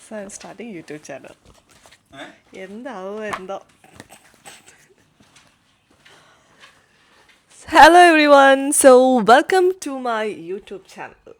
So I'm starting YouTube channel. Hello everyone. So welcome to my YouTube channel.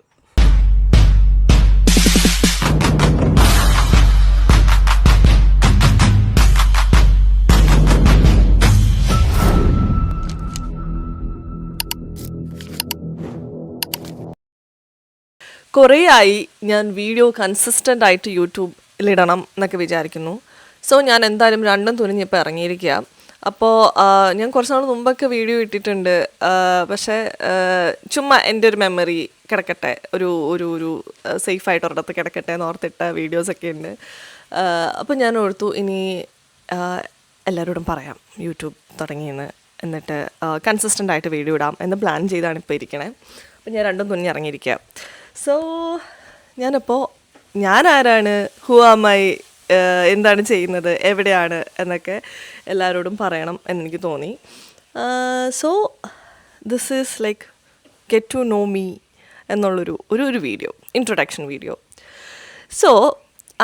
കുറേയായി ഞാൻ video consistent ആയിട്ട് യൂട്യൂബിലിടണം എന്നൊക്കെ വിചാരിക്കുന്നു. So ഞാൻ എന്തായാലും രണ്ടും തുനിഞ്ഞിപ്പോൾ ഇറങ്ങിയിരിക്കുക. അപ്പോൾ ഞാൻ കുറച്ച് നാൾ മുമ്പൊക്കെ വീഡിയോ ഇട്ടിട്ടുണ്ട്. പക്ഷേ ചുമ്മാ എൻ്റെ ഒരു മെമ്മറി കിടക്കട്ടെ, ഒരു ഒരു ഒരു സേഫായിട്ട് ഒരിടത്ത് കിടക്കട്ടെ എന്ന് ഓർത്തിട്ട വീഡിയോസൊക്കെ ഉണ്ട്. അപ്പോൾ ഞാൻ ഓർത്തു ഇനി എല്ലാവരോടും പറയാം യൂട്യൂബ് തുടങ്ങിയെന്ന്, എന്നിട്ട് കൺസിസ്റ്റൻ്റ് ആയിട്ട് വീഡിയോ ഇടാം എന്ന് പ്ലാൻ ചെയ്താണ് ഇപ്പോൾ ഇരിക്കണേ. അപ്പോൾ ഞാൻ രണ്ടും തുന്നി ഇറങ്ങിയിരിക്കുക. സോ ഞാൻ ആരാണ്, ഹു ആം ഐ, എന്താണ് ചെയ്യുന്നത്, എവിടെയാണ് എന്നൊക്കെ എല്ലാവരോടും പറയണം എന്നെനിക്ക് തോന്നി. So this is like get to know me എന്നുള്ളൊരു ഒരു video, introduction video. So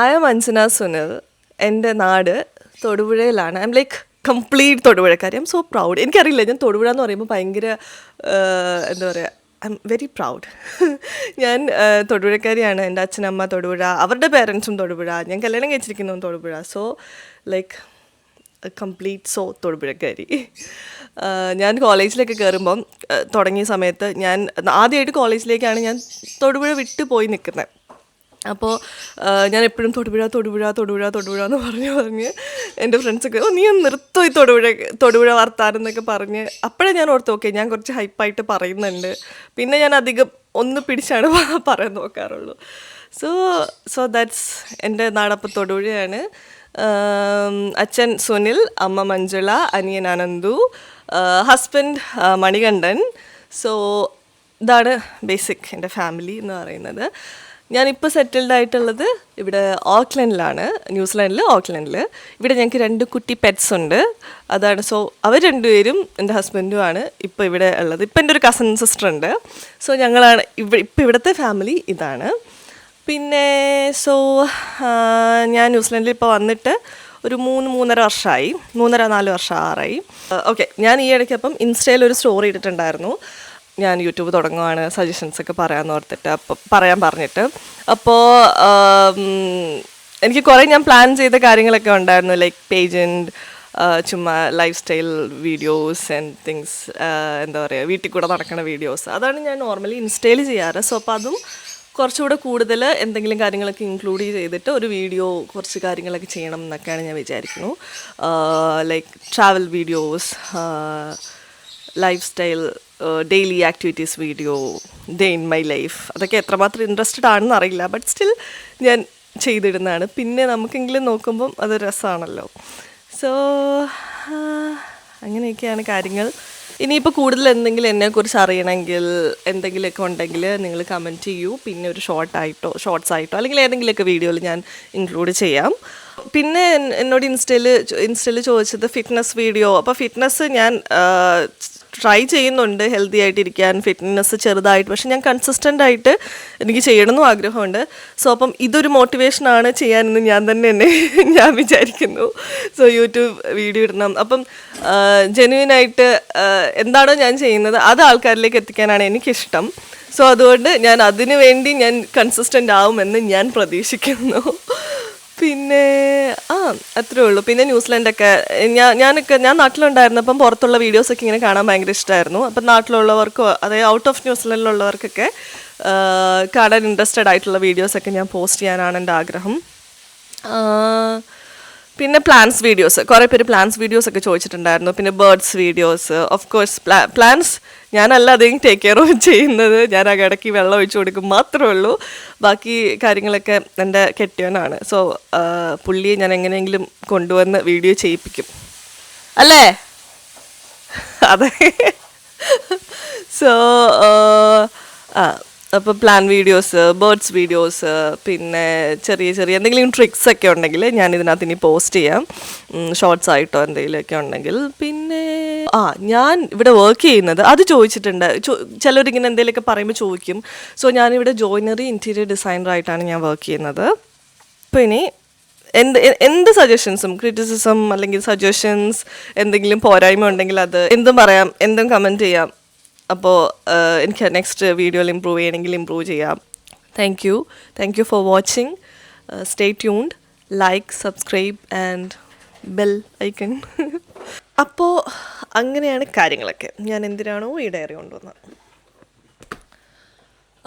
I am Anjana Sunil. എൻ്റെ നാട് തൊടുപുഴയിലാണ്. ഐ എം ലൈക്ക് കംപ്ലീറ്റ് തൊടുപുഴക്കാരി. I am so proud. എനിക്കറിയില്ല, ഞാൻ തൊടുപുഴ എന്ന് പറയുമ്പോൾ ഭയങ്കര എന്താ പറയുക, ഐ എം വെരി പ്രൗഡ്. ഞാൻ തൊടുപുഴക്കാരിയാണ്. എൻ്റെ അച്ഛനമ്മ തൊടുപുഴ, അവരുടെ പേരൻസും തൊടുപുഴ, ഞാൻ കല്യാണം കഴിച്ചിരിക്കുന്നതും തൊടുപുഴ. സോ ലൈക്ക് കംപ്ലീറ്റ് തൊടുപുഴക്കാരി. ഞാൻ കോളേജിലൊക്കെ കയറുമ്പം തുടങ്ങിയ സമയത്ത് ഞാൻ ആദ്യമായിട്ട് കോളേജിലേക്കാണ് ഞാൻ തൊടുപുഴ വിട്ട് പോയി നിൽക്കുന്നത്. അപ്പോൾ ഞാൻ എപ്പോഴും തൊടുപുഴ എന്ന് പറഞ്ഞ് എൻ്റെ ഫ്രണ്ട്സൊക്കെ നീ നിർത്തോ ഈ തൊടുപുഴ വർത്താനം എന്നൊക്കെ പറഞ്ഞ്. അപ്പോഴേ ഞാൻ ഓർത്ത് ഓക്കെ ഞാൻ കുറച്ച് ഹൈപ്പായിട്ട് പറയുന്നുണ്ട്. പിന്നെ ഞാൻ അധികം ഒന്ന് പിടിച്ചാണ് പറയാൻ നോക്കാറുള്ളൂ. സോ ദാറ്റ്സ് എൻ്റെ നാടപ്പം തൊടുപുഴയാണ്. അച്ഛൻ സുനിൽ, അമ്മ മഞ്ജുള, അനിയൻ അനന്തു, ഹസ്ബൻഡ് മണികണ്ഠൻ. സോ ഇതാണ് ബേസിക് എൻ്റെ ഫാമിലി എന്ന് പറയുന്നത്. ഞാനിപ്പോൾ സെറ്റിൽഡ് ആയിട്ടുള്ളത് ഇവിടെ ഓക്ലൻഡിലാണ്, ന്യൂസിലാൻഡിൽ ഓക്ലൻഡിൽ. ഇവിടെ ഞങ്ങൾക്ക് 2 കുട്ടി പെറ്റ്സ് ഉണ്ട്. അതാണ്. സോ അവർ രണ്ടുപേരും എൻ്റെ ഹസ്ബൻഡുമാണ് ഇപ്പോൾ ഇവിടെ ഉള്ളത്. ഇപ്പം എൻ്റെ ഒരു കസിൻ സിസ്റ്റർ ഉണ്ട്. സോ ഞങ്ങളാണ് ഇപ്പം ഇവിടുത്തെ ഫാമിലി ഇതാണ്. പിന്നെ ഞാൻ ന്യൂസിലാൻഡിൽ ഇപ്പോൾ വന്നിട്ട് ഒരു 3-3.5 വർഷമായി, 3.5-4 വർഷം ആറായി. ഓക്കെ, ഞാൻ ഈ ഇടയ്ക്ക് അപ്പം ഇൻസ്റ്റയിൽ ഒരു സ്റ്റോറി ഇട്ടിട്ടുണ്ടായിരുന്നു. ഞാൻ യൂട്യൂബ് തുടങ്ങുവാണ്, സജഷൻസൊക്കെ പറയാൻ പറഞ്ഞിട്ട്. അപ്പോൾ എനിക്ക് കുറേ ഞാൻ പ്ലാൻ ചെയ്ത കാര്യങ്ങളൊക്കെ ഉണ്ടായിരുന്നു, ലൈക്ക് പേജൻറ്റ്, ചുമ്മാ life style videos and things, എന്താ പറയുക, വീട്ടിൽ കൂടെ നടക്കുന്ന വീഡിയോസ്. അതാണ് ഞാൻ നോർമലി ഇൻസ്റ്റയിൽ ചെയ്യാറ്. സോ അപ്പോൾ അതും കുറച്ചുകൂടെ കൂടുതൽ എന്തെങ്കിലും കാര്യങ്ങളൊക്കെ ഇൻക്ലൂഡ് ചെയ്തിട്ട് ഒരു വീഡിയോ കുറച്ച് കാര്യങ്ങളൊക്കെ ചെയ്യണം എന്നൊക്കെയാണ് ഞാൻ വിചാരിക്കുന്നു. Like travel videos, life style, daily activities video, day in my life. അതൊക്കെ എത്രമാത്രം ഇൻട്രസ്റ്റഡ് ആണെന്ന് അറിയില്ല, ബട്ട് സ്റ്റിൽ ഞാൻ ചെയ്തിടുന്നതാണ്. പിന്നെ നമുക്കെങ്കിലും നോക്കുമ്പം അത് രസമാണല്ലോ. സോ അങ്ങനെയൊക്കെയാണ് കാര്യങ്ങൾ. ഇനിയിപ്പോൾ കൂടുതൽ എന്തെങ്കിലും എന്നെക്കുറിച്ച് അറിയണമെങ്കിൽ എന്തെങ്കിലുമൊക്കെ ഉണ്ടെങ്കിൽ നിങ്ങൾ കമൻറ്റ് ചെയ്യൂ. പിന്നെ ഒരു ഷോർട്സ് ആയിട്ടോ അല്ലെങ്കിൽ ഏതെങ്കിലുമൊക്കെ വീഡിയോയിൽ ഞാൻ ഇൻക്ലൂഡ് ചെയ്യാം. പിന്നെ എന്നോട് ഇൻസ്റ്റയിൽ ചോദിച്ചത് ഫിറ്റ്നസ് വീഡിയോ. അപ്പോൾ ഫിറ്റ്നസ് ഞാൻ ട്രൈ ചെയ്യുന്നുണ്ട്, ഹെൽത്തി ആയിട്ടിരിക്കാൻ, ഫിറ്റ്നസ് ചെറുതായിട്ട്. പക്ഷെ ഞാൻ കൺസിസ്റ്റൻ്റ് ആയിട്ട് എനിക്ക് ചെയ്യണമെന്നും ആഗ്രഹമുണ്ട്. സോ അപ്പം ഇതൊരു മോട്ടിവേഷനാണ് ചെയ്യാനെന്ന് ഞാൻ വിചാരിക്കുന്നു. സോ യൂട്യൂബ് വീഡിയോ ഇടണം. അപ്പം ജെന്യുവനായിട്ട് എന്താണോ ഞാൻ ചെയ്യുന്നത് അത് ആൾക്കാരിലേക്ക് എത്തിക്കാനാണ് എനിക്കിഷ്ടം. സോ അതുകൊണ്ട് ഞാൻ അതിനു വേണ്ടി ഞാൻ കൺസിസ്റ്റൻ്റ് ആവുമെന്ന് ഞാൻ പ്രതീക്ഷിക്കുന്നു. പിന്നെ അത്രേ ഉള്ളൂ. പിന്നെ ന്യൂസിലാൻഡൊക്കെ ഞാൻ നാട്ടിലുണ്ടായിരുന്നപ്പം പുറത്തുള്ള വീഡിയോസൊക്കെ ഇങ്ങനെ കാണാൻ ഭയങ്കര ഇഷ്ടമായിരുന്നു. അപ്പം നാട്ടിലുള്ളവർക്കോ അതായത് ഔട്ട് ഓഫ് ന്യൂസിലാൻഡിലുള്ളവർക്കൊക്കെ കാണാൻ ഇൻട്രസ്റ്റഡ് ആയിട്ടുള്ള വീഡിയോസൊക്കെ ഞാൻ പോസ്റ്റ് ചെയ്യാനാണ് എൻ്റെ ആഗ്രഹം. പിന്നെ പ്ലാന്റ്സ് വീഡിയോസ്, കുറേ പേര് പ്ലാന്റ്സ് വീഡിയോസൊക്കെ ചോദിച്ചിട്ടുണ്ടായിരുന്നു. പിന്നെ birds videos. Of course plants ഞാനല്ല അധികം ടേക്ക് കെയർ ചെയ്യുന്നത്, ഞാൻ ആ ഇടയ്ക്ക് വെള്ളം ഒഴിച്ചു കൊടുക്കും മാത്രമേ ഉള്ളൂ. ബാക്കി കാര്യങ്ങളൊക്കെ എൻ്റെ കെട്ടിയവനാണ്. സോ പുള്ളിയെ ഞാൻ എങ്ങനെയെങ്കിലും കൊണ്ടുവന്ന് വീഡിയോ ചെയ്യിപ്പിക്കും, അല്ലേ? അതെ. സോ അപ്പോൾ പ്ലാൻ വീഡിയോസ്, ബേർഡ്സ് വീഡിയോസ്, പിന്നെ ചെറിയ എന്തെങ്കിലും ട്രിക്സൊക്കെ ഉണ്ടെങ്കിൽ ഞാൻ ഇതിനകത്ത് ഇനി പോസ്റ്റ് ചെയ്യാം, ഷോർട്സ് ആയിട്ടോ എന്തെങ്കിലുമൊക്കെ ഉണ്ടെങ്കിൽ. പിന്നെ ഞാൻ ഇവിടെ വർക്ക് ചെയ്യുന്നത് അത് ചോദിച്ചിട്ടുണ്ട്. ചിലരിങ്ങനെ എന്തെങ്കിലുമൊക്കെ പറയുമ്പോൾ ചോദിക്കും. സോ ഞാനിവിടെ ജോയിനറി ഇൻറ്റീരിയർ ഡിസൈനറായിട്ടാണ് ഞാൻ വർക്ക് ചെയ്യുന്നത്. അപ്പോൾ ഇനി എന്ത് സജഷൻസും ക്രിറ്റിസിസം അല്ലെങ്കിൽ സജഷൻസ് എന്തെങ്കിലും പോരായ്മ ഉണ്ടെങ്കിൽ അത് എന്തും പറയാം, എന്തും കമൻറ്റ് ചെയ്യാം. അപ്പോൾ എനിക്ക് നെക്സ്റ്റ് വീഡിയോയിൽ ഇമ്പ്രൂവ് ചെയ്യണമെങ്കിൽ ഇമ്പ്രൂവ് ചെയ്യാം. Thank you for watching. Stay tuned, like, subscribe and bell icon. അപ്പോൾ അങ്ങനെയാണ് കാര്യങ്ങളൊക്കെ. ഞാൻ എന്തിനാണോ ഈ ഡയറി കൊണ്ടുവന്നത്.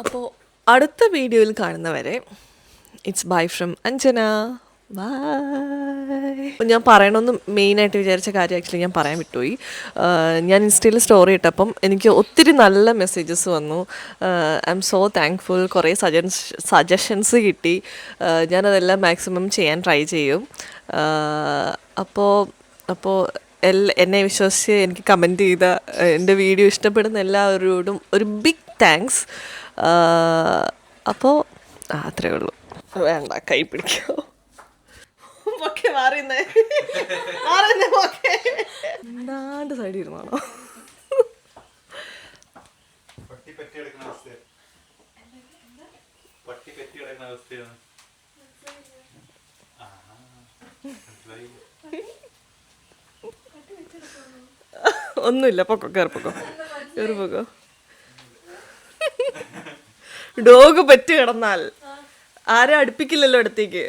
അപ്പോൾ അടുത്ത വീഡിയോയിൽ കാണുന്നവരെ it's bye from Anjana. Bye. ഞാൻ പറയണമെന്ന് മെയിനായിട്ട് വിചാരിച്ച കാര്യം ആക്ച്വലി ഞാൻ പറയാൻ വിട്ടുപോയി. ഞാൻ ഇൻസ്റ്റയിൽ സ്റ്റോറി ഇട്ടപ്പം എനിക്ക് ഒത്തിരി നല്ല മെസ്സേജസ് വന്നു. I am so thankful. കുറേ സജഷൻസ് കിട്ടി. ഞാനതെല്ലാം മാക്സിമം ചെയ്യാൻ ട്രൈ ചെയ്യും. അപ്പോൾ എന്നെ വിശ്വസിച്ച് എനിക്ക് കമൻറ്റ് ചെയ്ത, എൻ്റെ വീഡിയോ ഇഷ്ടപ്പെടുന്ന എല്ലാവരോടും ഒരു ബിഗ് താങ്ക്സ്. അപ്പോൾ അത്രേ ഉള്ളൂ. വേണ്ട, കൈ പിടിക്കോ. എന്താണ്ട് സൈഡിൽ ഇരുന്നാണോ? ഒന്നുമില്ല, പൊക്കോ, കയറിപ്പൊക്കോ, കയറിപ്പൊക്കോ. ഡോഗ് പറ്റി കിടന്നാൽ ആരും അടുപ്പിക്കില്ലല്ലോ അടുത്തേക്ക്.